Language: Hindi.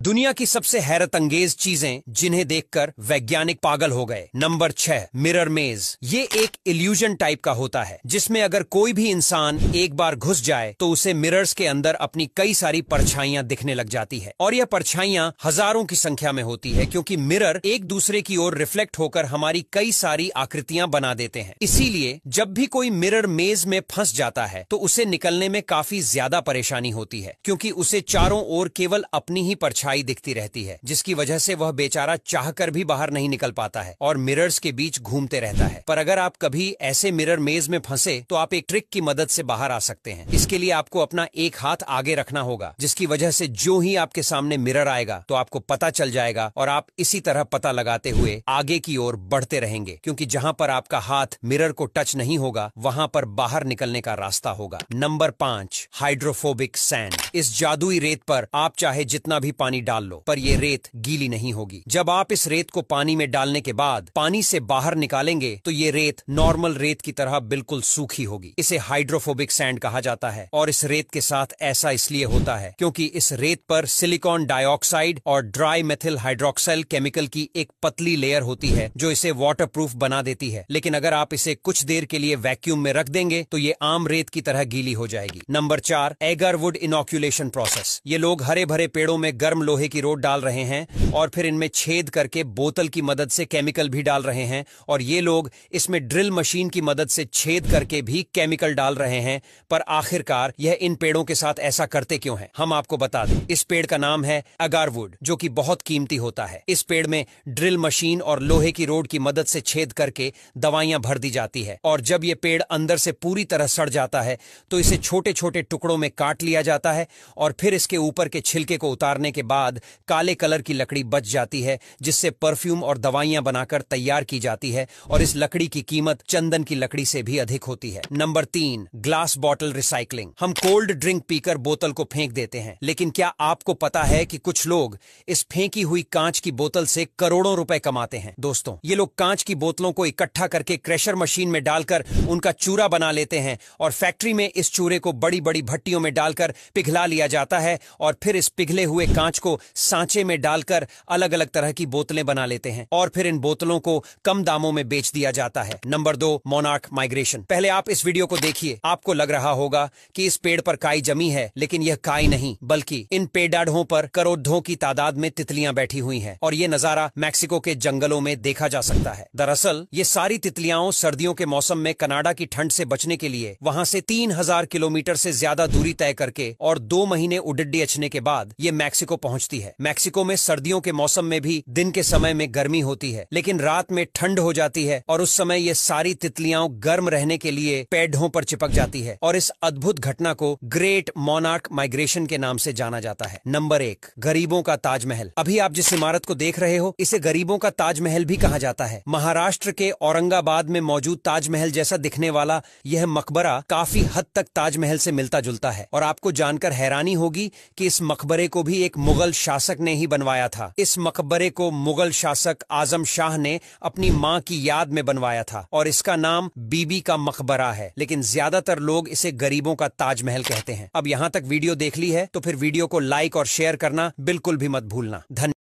दुनिया की सबसे हैरत अंगेज चीजें जिन्हें देखकर वैज्ञानिक पागल हो गए। नंबर 6, मिरर मेज। ये एक इल्यूजन टाइप का होता है जिसमें अगर कोई भी इंसान एक बार घुस जाए तो उसे मिरर्स के अंदर अपनी कई सारी परछाइयां दिखने लग जाती है और यह परछाइयां हजारों की संख्या में होती है क्योंकि मिरर एक दूसरे की ओर रिफ्लेक्ट होकर हमारी कई सारी आकृतियां बना देते हैं। इसीलिए जब भी कोई मिरर मेज में फंस जाता है तो उसे निकलने में काफी ज्यादा परेशानी होती है क्योंकि उसे चारों ओर केवल अपनी ही परछाई दिखती रहती है, जिसकी वजह से वह बेचारा चाहकर भी बाहर नहीं निकल पाता है और मिरर्स के बीच घूमते रहता है। पर अगर आप कभी ऐसे मिरर मेज में फंसे तो आप एक ट्रिक की मदद से बाहर आ सकते हैं। इसके लिए आपको अपना एक हाथ आगे रखना होगा, जिसकी वजह से जो ही आपके सामने मिरर आएगा तो आपको पता चल जाएगा और आप इसी तरह पता लगाते हुए आगे की ओर बढ़ते रहेंगे क्योंकि जहां पर आपका हाथ मिरर को टच नहीं होगा वहां पर बाहर निकलने का रास्ता होगा। Number 5, hydrophobic sand. इस जादुई रेत पर आप चाहे जितना भी पानी डाल लो पर यह रेत गीली नहीं होगी। जब आप इस रेत को पानी में डालने के बाद पानी से बाहर निकालेंगे तो ये रेत नॉर्मल रेत की तरह बिल्कुल सूखी होगी। इसे हाइड्रोफोबिक सैंड कहा जाता है और इस रेत के साथ ऐसा इसलिए होता है क्योंकि इस रेत पर सिलिकॉन डाइऑक्साइड और ड्राई मेथिल हाइड्रोक्साइल केमिकल की एक पतली लेयर होती है जो इसे वाटरप्रूफ बना देती है। लेकिन अगर आप इसे कुछ देर के लिए वैक्यूम में रख देंगे तो ये आम रेत की तरह गीली हो जाएगी। Number 4, agarwood inoculation process. ये लोग हरे भरे पेड़ों में गर्म लोहे की रोड डाल रहे हैं और फिर इनमें छेद करके बोतल की मदद से केमिकल भी डाल रहे हैं और ये लोग इसमें ड्रिल मशीन की मदद से छेद करके भी केमिकल डाल रहे हैं। पर आखिरकार यह इन पेड़ों के साथ ऐसा करते क्यों हैं? हम आपको बता दें, इस पेड़ का नाम है अगारवुड जो कि बहुत कीमती होता है। इस पेड़ में ड्रिल मशीन और लोहे की रोड की मदद से छेद करके दवाइयां भर दी जाती है और जब यह पेड़ अंदर से पूरी तरह सड़ जाता है तो इसे छोटे छोटे टुकड़ों में काट लिया जाता है और फिर इसके ऊपर के छिलके को उतारने के बाद काले कलर की लकड़ी बच जाती है जिससे परफ्यूम और दवाइयां बनाकर तैयार की जाती है और इस लकड़ी की कीमत चंदन की लकड़ी से भी अधिक होती है। Number 3, glass bottle recycling. हम कोल्ड ड्रिंक पीकर बोतल को फेंक देते हैं, लेकिन क्या आपको पता है कि कुछ लोग इस फेंकी हुई कांच की बोतल से करोड़ों रुपए कमाते हैं? दोस्तों, ये लोग कांच की बोतलों को इकट्ठा करके क्रेशर मशीन में डालकर उनका चूरा बना लेते हैं और फैक्ट्री में इस चूरे को बड़ी बड़ी भट्टियों में डालकर पिघला लिया जाता है और फिर इस पिघले हुए कांच को सांचे में डालकर अलग अलग तरह की बोतलें बना लेते हैं और फिर इन बोतलों को कम दामों में बेच दिया जाता है। Number 2, monarch migration. पहले आप इस वीडियो को देखिए, आपको लग रहा होगा कि इस पेड़ पर काई जमी है, लेकिन यह काई नहीं बल्कि इन पेड़ाढ़ों पर करोड़ों की तादाद में तितलियां बैठी हुई हैं और यह नजारा मैक्सिको के जंगलों में देखा जा सकता है। दरअसल ये सारी तितलियां सर्दियों के मौसम में कनाडा की ठंड से बचने के लिए वहां से 3000 किलोमीटर से ज्यादा दूरी तय करके और 2 महीने उडड्डी अचने के बाद ये मैक्सिको पहुंचती है। मैक्सिको में सर्दियों के मौसम में भी दिन के समय में गर्मी होती है लेकिन रात में ठंड हो जाती है और उस समय ये सारी तितलियां गर्म रहने के लिए पेड़ों पर चिपक जाती है और इस अद्भुत घटना को ग्रेट मोनार्क माइग्रेशन के नाम से जाना जाता है। नंबर 1, गरीबों का ताजमहल। अभी आप जिस इमारत को देख रहे हो इसे गरीबों का ताजमहल भी कहा जाता है। महाराष्ट्र के औरंगाबाद में मौजूद ताजमहल जैसा दिखने वाला यह मकबरा काफी हद तक ताजमहल से मिलता जुलता है और आपको जानकर हैरानी होगी कि इस मकबरे को भी एक मुगल शासक ने ही बनवाया था। इस मकबरे को मुगल शासक आजम शाह ने अपनी मां की याद में बनवाया था और इसका नाम बीबी का मकबरा है, लेकिन ज्यादातर लोग इसे गरीबों का ताजमहल कहते हैं। अब यहां तक वीडियो देख ली है तो फिर वीडियो को लाइक और शेयर करना बिल्कुल भी मत भूलना। धन्यवाद।